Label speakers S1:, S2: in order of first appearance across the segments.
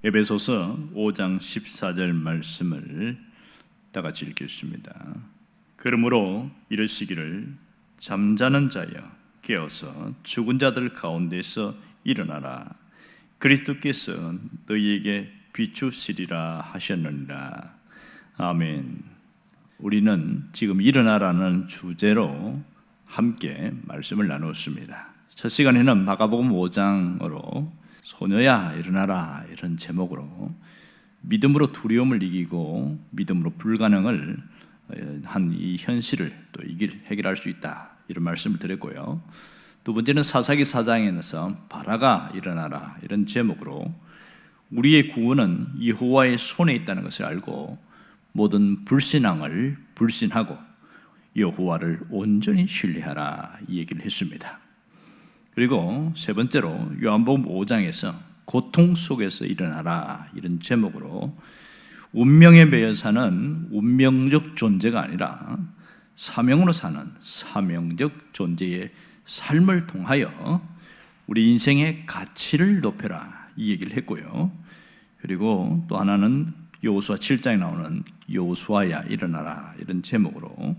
S1: 에베소서 5장 14절 말씀을 다 같이 읽겠습니다. 그러므로 이르시기를 잠자는 자여 깨어서 죽은 자들 가운데서 일어나라. 그리스도께서 너희에게 비추시리라 하셨느니라. 아멘. 우리는 지금 일어나라는 주제로 함께 말씀을 나누었습니다. 첫 시간에는 마가복음 5장으로 소녀야 일어나라 이런 제목으로 믿음으로 두려움을 이기고 믿음으로 불가능을 한 이 현실을 또 해결할 수 있다 이런 말씀을 드렸고요. 두 번째는 사사기 4장에서 바라가 일어나라 이런 제목으로 우리의 구원은 여호와의 손에 있다는 것을 알고 모든 불신앙을 불신하고 여호와를 온전히 신뢰하라 이 얘기를 했습니다. 그리고 세 번째로 요한복음 5장에서 고통 속에서 일어나라 이런 제목으로 운명에 매여 사는 운명적 존재가 아니라 사명으로 사는 사명적 존재의 삶을 통하여 우리 인생의 가치를 높여라 이 얘기를 했고요. 그리고 또 하나는 여호수아 7장에 나오는 여호수아야 일어나라 이런 제목으로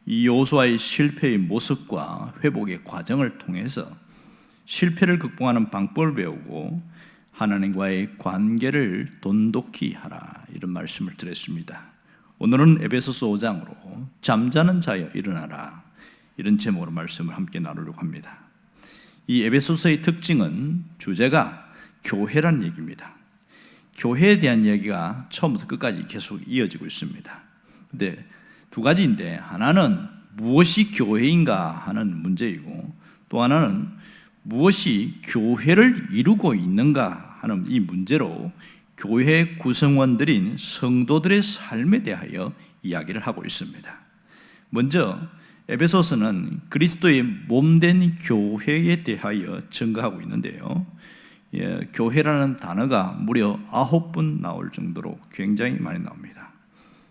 S1: 이 여호수아의 실패의 모습과 회복의 과정을 통해서 실패를 극복하는 방법을 배우고 하나님과의 관계를 돈독히 하라 이런 말씀을 드렸습니다. 오늘은 에베소서 5장으로 잠자는 자여 일어나라 이런 제목으로 말씀을 함께 나누려고 합니다. 이 에베소서의 특징은 주제가 교회란 얘기입니다. 교회에 대한 이야기가 처음부터 끝까지 계속 이어지고 있습니다. 근데 두 가지인데 하나는 무엇이 교회인가 하는 문제이고 또 하나는 무엇이 교회를 이루고 있는가 하는 이 문제로 교회 구성원들인 성도들의 삶에 대하여 이야기를 하고 있습니다. 먼저 에베소서는 그리스도의 몸된 교회에 대하여 증거하고 있는데요. 교회라는 단어가 무려 9번 나올 정도로 굉장히 많이 나옵니다.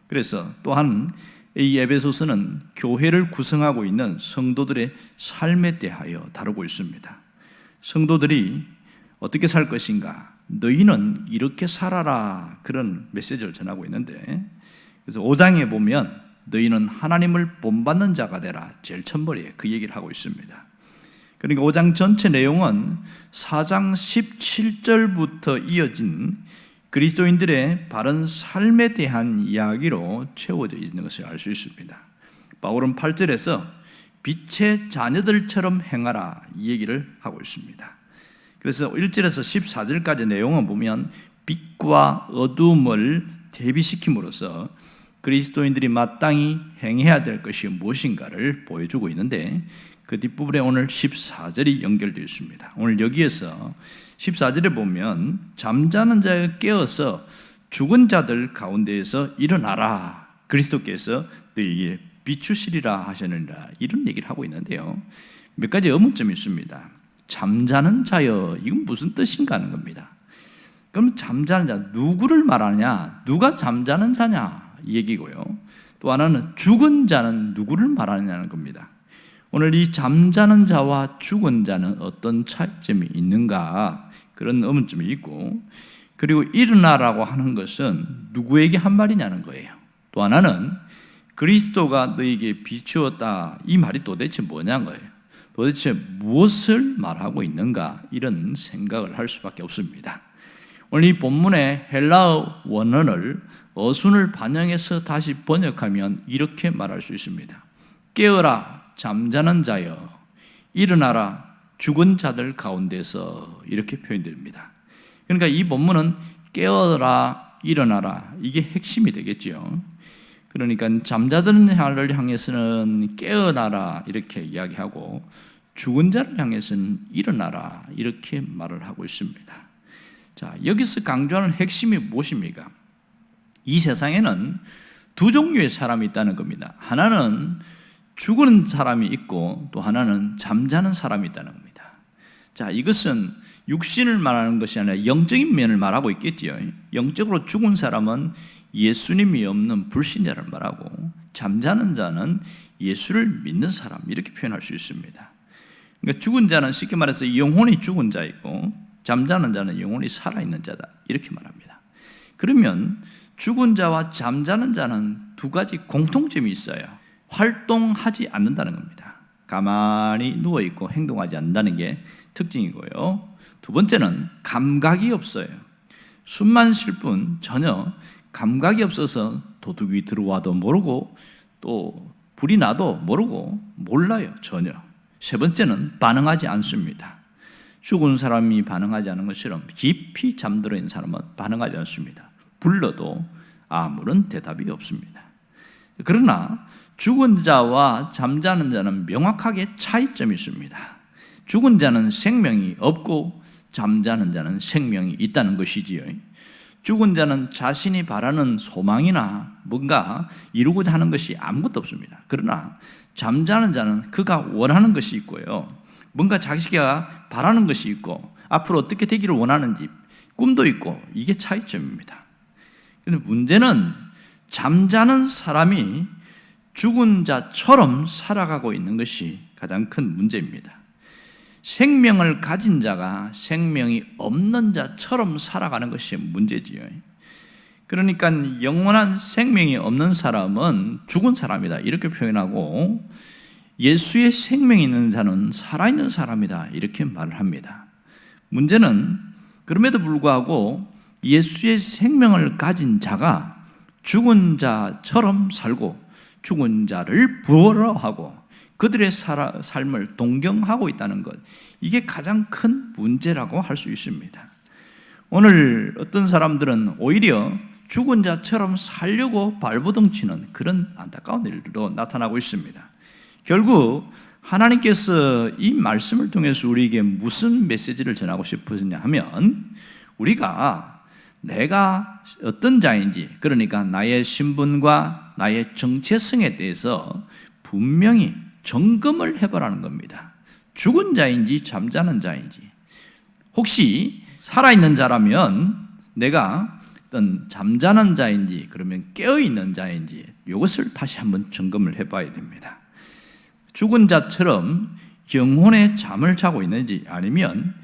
S1: 그래서 또한 이 에베소서는 교회를 구성하고 있는 성도들의 삶에 대하여 다루고 있습니다. 성도들이 어떻게 살 것인가? 너희는 이렇게 살아라 그런 메시지를 전하고 있는데 그래서 5장에 보면 너희는 하나님을 본받는 자가 되라 제일 첫머리에 그 얘기를 하고 있습니다. 그러니까 5장 전체 내용은 4장 17절부터 이어진 그리스도인들의 바른 삶에 대한 이야기로 채워져 있는 것을 알 수 있습니다. 바울은 8절에서 빛의 자녀들처럼 행하라 이 얘기를 하고 있습니다. 그래서 1절에서 14절까지 내용을 보면 빛과 어둠을 대비시킴으로써 그리스도인들이 마땅히 행해야 될 것이 무엇인가를 보여주고 있는데 그 뒷부분에 오늘 14절이 연결되어 있습니다. 오늘 여기에서 14절에 보면 잠자는 자에 깨어서 죽은 자들 가운데에서 일어나라 그리스도께서 너희에게 비추시리라 하셨느니라 이런 얘기를 하고 있는데요. 몇 가지 의문점이 있습니다. 잠자는 자여 이건 무슨 뜻인가 하는 겁니다. 그럼 잠자는 자 누구를 말하냐 누가 잠자는 자냐 이 얘기고요. 또 하나는 죽은 자는 누구를 말하느냐는 겁니다. 오늘 이 잠자는 자와 죽은 자는 어떤 차이점이 있는가 그런 의문점이 있고 그리고 일어나라고 하는 것은 누구에게 한 말이냐는 거예요. 또 하나는 그리스도가 너에게 비추었다 이 말이 도대체 뭐냐는 거예요. 도대체 무엇을 말하고 있는가 이런 생각을 할 수밖에 없습니다. 오늘 이 본문의 헬라어 원어를 어순을 반영해서 다시 번역하면 이렇게 말할 수 있습니다. 깨어라 잠자는 자여 일어나라 죽은 자들 가운데서 이렇게 표현됩니다. 그러니까 이 본문은 깨어라 일어나라 이게 핵심이 되겠죠. 그러니까 잠자는 자를 향해서는 깨어나라 이렇게 이야기하고 죽은 자를 향해서는 일어나라 이렇게 말을 하고 있습니다. 자, 여기서 강조하는 핵심이 무엇입니까? 이 세상에는 두 종류의 사람이 있다는 겁니다. 하나는 죽은 사람이 있고 또 하나는 잠자는 사람이 있다는 겁니다. 자, 이것은 육신을 말하는 것이 아니라 영적인 면을 말하고 있겠지요. 영적으로 죽은 사람은 예수님이 없는 불신자를 말하고 잠자는 자는 예수를 믿는 사람 이렇게 표현할 수 있습니다. 그러니까 죽은 자는 쉽게 말해서 영혼이 죽은 자이고 잠자는 자는 영원히 살아있는 자다, 이렇게 말합니다. 그러면 죽은 자와 잠자는 자는 두 가지 공통점이 있어요. 활동하지 않는다는 겁니다. 가만히 누워있고 행동하지 않는다는 게 특징이고요. 두 번째는 감각이 없어요. 숨만 쉴 뿐 전혀 감각이 없어서 도둑이 들어와도 모르고 또 불이 나도 모르고 몰라요, 전혀. 세 번째는 반응하지 않습니다. 죽은 사람이 반응하지 않는 것처럼 깊이 잠들어 있는 사람은 반응하지 않습니다. 불러도 아무런 대답이 없습니다. 그러나 죽은 자와 잠자는 자는 명확하게 차이점이 있습니다. 죽은 자는 생명이 없고 잠자는 자는 생명이 있다는 것이지요. 죽은 자는 자신이 바라는 소망이나 뭔가 이루고자 하는 것이 아무것도 없습니다. 그러나 잠자는 자는 그가 원하는 것이 있고요, 뭔가 자기가 바라는 것이 있고 앞으로 어떻게 되기를 원하는지 꿈도 있고, 이게 차이점입니다. 그런데 문제는 잠자는 사람이 죽은 자처럼 살아가고 있는 것이 가장 큰 문제입니다. 생명을 가진 자가 생명이 없는 자처럼 살아가는 것이 문제지요. 그러니까 영원한 생명이 없는 사람은 죽은 사람이다, 이렇게 표현하고, 예수의 생명이 있는 자는 살아있는 사람이다, 이렇게 말을 합니다. 문제는 그럼에도 불구하고 예수의 생명을 가진 자가 죽은 자처럼 살고 죽은 자를 부러워하고 그들의 삶을 동경하고 있다는 것, 이게 가장 큰 문제라고 할 수 있습니다. 오늘 어떤 사람들은 오히려 죽은 자처럼 살려고 발버둥 치는 그런 안타까운 일도 나타나고 있습니다. 결국 하나님께서 이 말씀을 통해서 우리에게 무슨 메시지를 전하고 싶으셨냐 하면, 우리가 내가 어떤 자인지, 그러니까 나의 신분과 나의 정체성에 대해서 분명히 점검을 해보라는 겁니다. 죽은 자인지 잠자는 자인지, 혹시 살아있는 자라면 내가 어떤 잠자는 자인지 그러면 깨어있는 자인지, 이것을 다시 한번 점검을 해봐야 됩니다. 죽은 자처럼 영혼의 잠을 자고 있는지, 아니면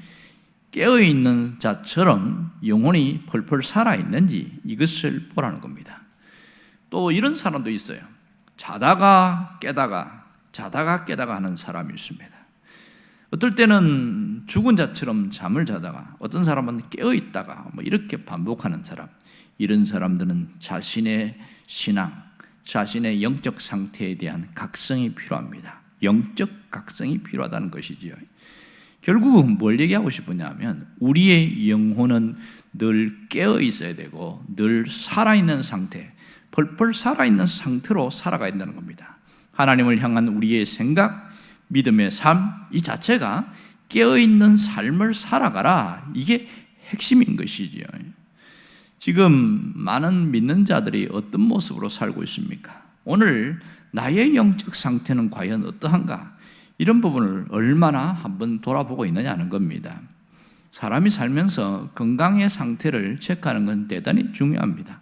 S1: 깨어있는 자처럼 영혼이 펄펄 살아있는지, 이것을 보라는 겁니다. 또 이런 사람도 있어요. 자다가 깨다가 자다가 깨다가 하는 사람이 있습니다. 어떨 때는 죽은 자처럼 잠을 자다가, 어떤 사람은 깨어있다가 이렇게 반복하는 사람, 이런 사람들은 자신의 신앙, 자신의 영적 상태에 대한 각성이 필요합니다. 영적 각성이 필요하다는 것이지요. 결국은 뭘 얘기하고 싶으냐면, 우리의 영혼은 늘 깨어 있어야 되고 늘 살아있는 상태, 펄펄 살아있는 상태로 살아가야 된다는 겁니다. 하나님을 향한 우리의 생각, 믿음의 삶, 이 자체가 깨어있는 삶을 살아가라, 이게 핵심인 것이지요. 지금 많은 믿는 자들이 어떤 모습으로 살고 있습니까? 오늘 나의 영적 상태는 과연 어떠한가? 이런 부분을 얼마나 한번 돌아보고 있느냐는 겁니다. 사람이 살면서 건강의 상태를 체크하는 건 대단히 중요합니다.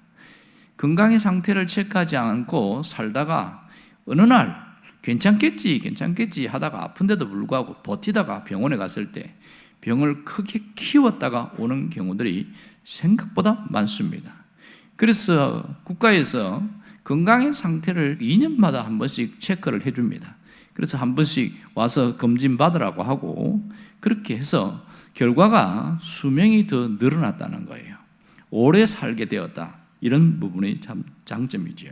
S1: 건강의 상태를 체크하지 않고 살다가 어느 날 괜찮겠지 하다가 아픈데도 불구하고 버티다가 병원에 갔을 때 병을 크게 키웠다가 오는 경우들이 생각보다 많습니다. 그래서 국가에서 건강의 상태를 2년마다 한 번씩 체크를 해줍니다. 그래서 한 번씩 와서 검진 받으라고 하고, 그렇게 해서 결과가 수명이 더 늘어났다는 거예요. 오래 살게 되었다, 이런 부분이 참 장점이죠.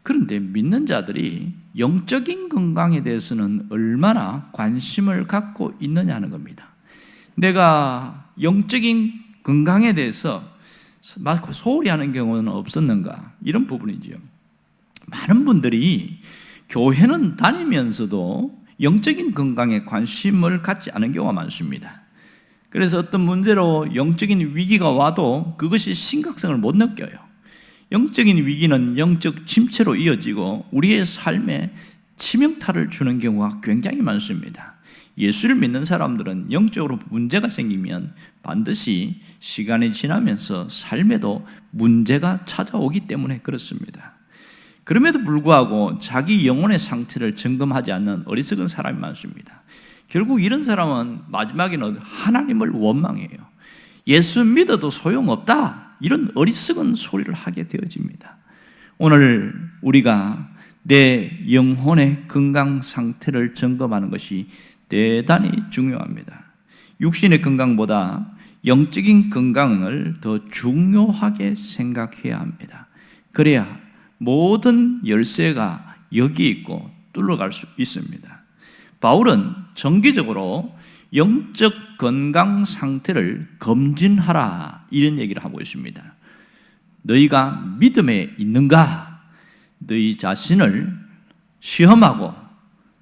S1: 그런데 믿는 자들이 영적인 건강에 대해서는 얼마나 관심을 갖고 있느냐는 겁니다. 내가 영적인 건강에 대해서 소홀히 하는 경우는 없었는가, 이런 부분이죠. 많은 분들이 교회는 다니면서도 영적인 건강에 관심을 갖지 않은 경우가 많습니다. 그래서 어떤 문제로 영적인 위기가 와도 그것이 심각성을 못 느껴요. 영적인 위기는 영적 침체로 이어지고 우리의 삶에 치명타를 주는 경우가 굉장히 많습니다. 예수를 믿는 사람들은 영적으로 문제가 생기면 반드시 시간이 지나면서 삶에도 문제가 찾아오기 때문에 그렇습니다. 그럼에도 불구하고 자기 영혼의 상태를 점검하지 않는 어리석은 사람이 많습니다. 결국 이런 사람은 마지막에는 하나님을 원망해요. 예수 믿어도 소용없다, 이런 어리석은 소리를 하게 되어집니다. 오늘 우리가 내 영혼의 건강 상태를 점검하는 것이 대단히 중요합니다. 육신의 건강보다 영적인 건강을 더 중요하게 생각해야 합니다. 그래야 모든 열쇠가 여기 있고 뚫어갈 수 있습니다. 바울은 정기적으로 영적 건강 상태를 검진하라, 이런 얘기를 하고 있습니다. 너희가 믿음에 있는가? 너희 자신을 시험하고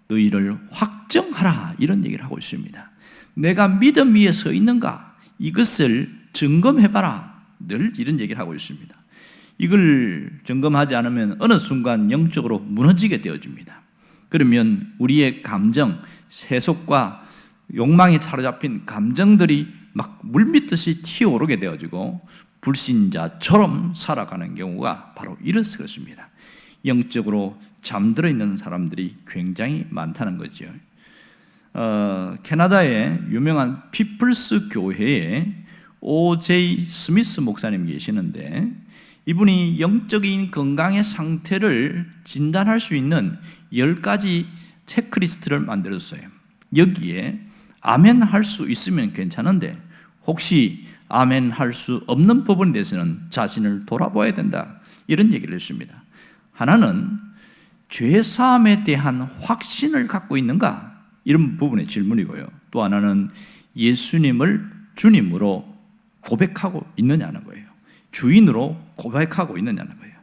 S1: 너희를 확정하라, 이런 얘기를 하고 있습니다. 내가 믿음 위에 서 있는가? 이것을 점검해봐라, 늘 이런 얘기를 하고 있습니다. 이걸 점검하지 않으면 어느 순간 영적으로 무너지게 되어집니다. 그러면 우리의 감정, 세속과 욕망에 사로잡힌 감정들이 막 물밀듯이 튀어오르게 되어지고 불신자처럼 살아가는 경우가 바로 이렇습니다. 영적으로 잠들어 있는 사람들이 굉장히 많다는 거죠. 캐나다의 유명한 피플스 교회에 O.J. 스미스 목사님이 계시는데, 이분이 영적인 건강의 상태를 진단할 수 있는 10가지 체크리스트를 만들었어요. 여기에 아멘 할 수 있으면 괜찮은데 혹시 아멘 할 수 없는 부분에 대해서는 자신을 돌아봐야 된다, 이런 얘기를 했습니다. 하나는 죄사함에 대한 확신을 갖고 있는가, 이런 부분의 질문이고요. 또 하나는 예수님을 주님으로 고백하고 있느냐는 거예요. 주인으로 고백하고 있느냐는 거예요.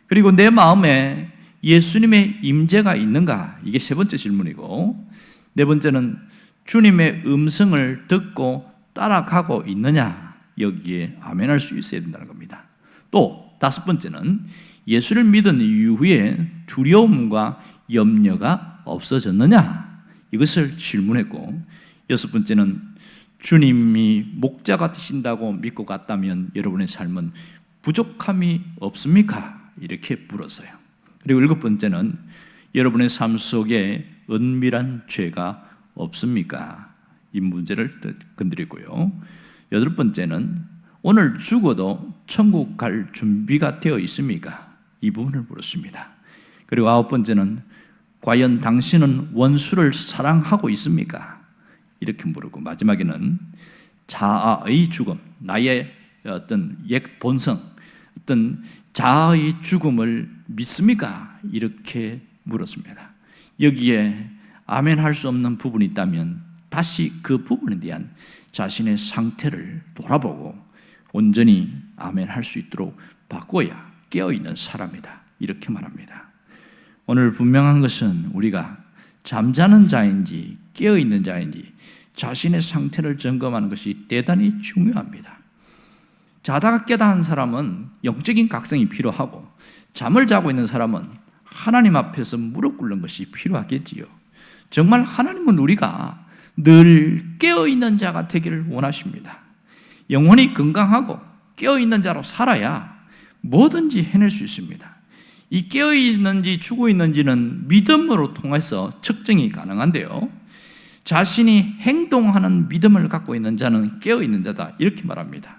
S1: 그리고 내 마음에 예수님의 임재가 있는가, 이게 세 번째 질문이고, 네 번째는 주님의 음성을 듣고 따라가고 있느냐, 여기에 아멘할 수 있어야 된다는 겁니다. 또 다섯 번째는 예수를 믿은 이후에 두려움과 염려가 없어졌느냐, 이것을 질문했고, 여섯 번째는 주님이 목자가 되신다고 믿고 갔다면 여러분의 삶은 부족함이 없습니까? 이렇게 물었어요. 그리고 일곱 번째는 여러분의 삶 속에 은밀한 죄가 없습니까? 이 문제를 건드리고요. 여덟 번째는 오늘 죽어도 천국 갈 준비가 되어 있습니까? 이 부분을 물었습니다. 그리고 아홉 번째는 과연 당신은 원수를 사랑하고 있습니까? 이렇게 물었고, 마지막에는 자아의 죽음, 나의 어떤 옛 본성, 어떤 자아의 죽음을 믿습니까? 이렇게 물었습니다. 여기에 아멘 할 수 없는 부분이 있다면 다시 그 부분에 대한 자신의 상태를 돌아보고 온전히 아멘 할 수 있도록 바꿔야 깨어있는 사람이다, 이렇게 말합니다. 오늘 분명한 것은 우리가 잠자는 자인지 깨어있는 자인지 자신의 상태를 점검하는 것이 대단히 중요합니다. 자다가 깨달은 사람은 영적인 각성이 필요하고, 잠을 자고 있는 사람은 하나님 앞에서 무릎 꿇는 것이 필요하겠지요. 정말 하나님은 우리가 늘 깨어있는 자가 되기를 원하십니다. 영혼이 건강하고 깨어있는 자로 살아야 뭐든지 해낼 수 있습니다. 이 깨어있는지 죽어있는지는 믿음으로 통해서 측정이 가능한데요, 자신이 행동하는 믿음을 갖고 있는 자는 깨어있는 자다, 이렇게 말합니다.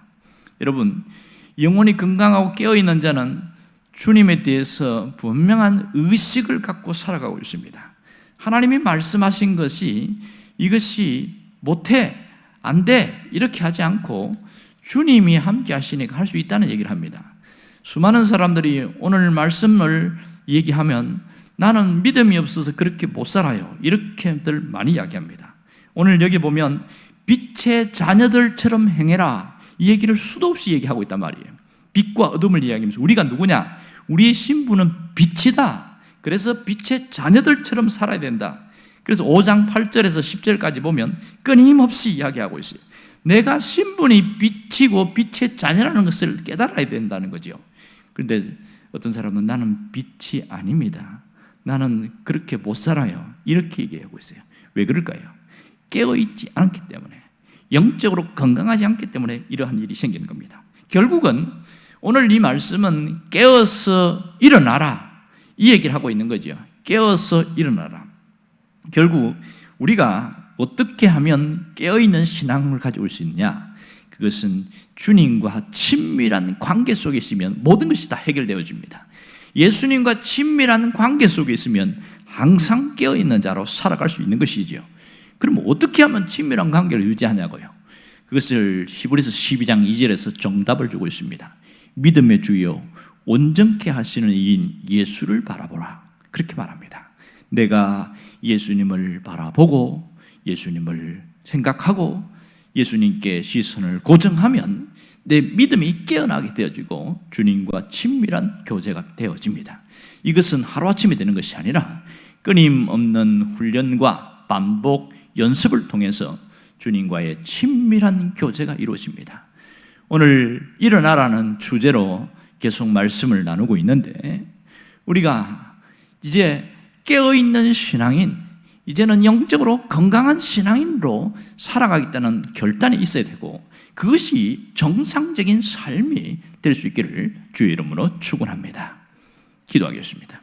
S1: 여러분, 영혼이 건강하고 깨어있는 자는 주님에 대해서 분명한 의식을 갖고 살아가고 있습니다. 하나님이 말씀하신 것이 이것이 못해, 안 돼, 이렇게 하지 않고 주님이 함께 하시니까 할 수 있다는 얘기를 합니다. 수많은 사람들이 오늘 말씀을 얘기하면 나는 믿음이 없어서 그렇게 못 살아요, 이렇게들 많이 이야기합니다. 오늘 여기 보면 빛의 자녀들처럼 행해라, 이 얘기를 수도 없이 얘기하고 있단 말이에요. 빛과 어둠을 이야기하면서 우리가 누구냐? 우리의 신분은 빛이다. 그래서 빛의 자녀들처럼 살아야 된다. 그래서 5장 8절에서 10절까지 보면 끊임없이 이야기하고 있어요. 내가 신분이 빛이고 빛의 자녀라는 것을 깨달아야 된다는 거죠. 그런데 어떤 사람은 나는 빛이 아닙니다, 나는 그렇게 못 살아요, 이렇게 얘기하고 있어요. 왜 그럴까요? 깨어있지 않기 때문에, 영적으로 건강하지 않기 때문에 이러한 일이 생기는 겁니다. 결국은 오늘 이 말씀은 깨어서 일어나라, 이 얘기를 하고 있는 거죠. 깨어서 일어나라. 결국 우리가
S2: 어떻게 하면 깨어있는 신앙을 가져올 수 있느냐? 그것은 주님과 친밀한 관계 속에 있으면 모든 것이 다 해결되어집니다. 예수님과 친밀한 관계 속에 있으면 항상 깨어있는 자로 살아갈 수 있는 것이죠. 그럼 어떻게 하면 친밀한 관계를 유지하냐고요? 그것을 히브리서 12장 2절에서 정답을 주고 있습니다. 믿음의 주여 온전케 하시는 이인 예수를 바라보라, 그렇게 말합니다. 내가 예수님을 바라보고 예수님을 생각하고 예수님께 시선을 고정하면 내 믿음이 깨어나게 되어지고 주님과 친밀한 교제가 되어집니다. 이것은 하루아침에 되는 것이 아니라 끊임없는 훈련과 반복 연습을 통해서 주님과의 친밀한 교제가 이루어집니다. 오늘 일어나라는 주제로 계속 말씀을 나누고 있는데, 우리가 이제 깨어있는 신앙인, 이제는 영적으로 건강한 신앙인으로 살아가겠다는 결단이 있어야 되고, 그것이 정상적인 삶이 될 수 있기를 주의 이름으로 축원합니다. 기도하겠습니다.